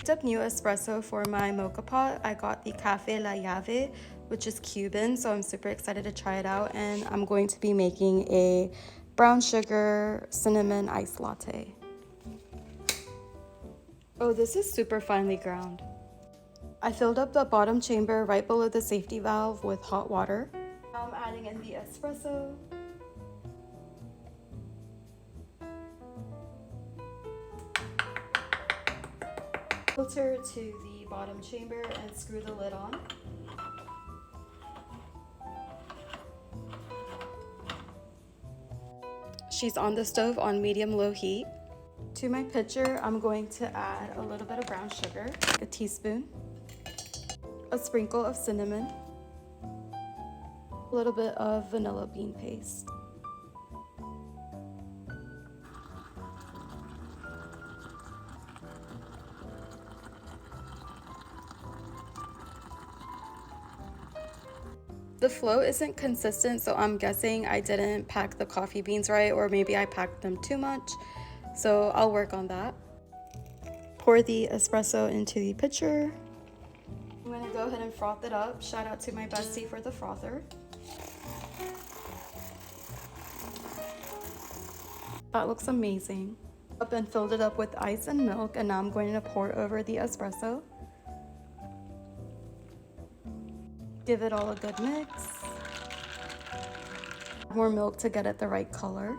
Picked up new espresso for my mocha pot. I got the Cafe La Llave, which is Cuban, so I'm super excited to try it out. And I'm going to be making a brown sugar cinnamon iced latte. Oh, this is super finely ground. I filled up the bottom chamber right below the safety valve with hot water. Now I'm adding in the espresso. Filter to the bottom chamber and screw the lid on. She's on the stove on medium-low heat. To my pitcher, I'm going to add a little bit of brown sugar, a teaspoon, a sprinkle of cinnamon, a little bit of vanilla bean paste. The flow isn't consistent, so I'm guessing I didn't pack the coffee beans right, or maybe I packed them too much. So I'll work on that. Pour the espresso into the pitcher. I'm gonna go ahead and froth it up. Shout out to my bestie for the frother. That looks amazing. Up and filled it up with ice and milk, and now I'm going to pour over the espresso. Give it all a good mix. More milk to get it the right color.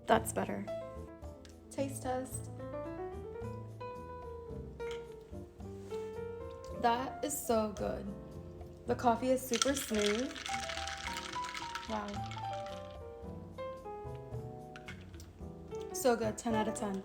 That's better. Taste test. That is so good. The coffee is super smooth. Wow. So good, 10 out of 10.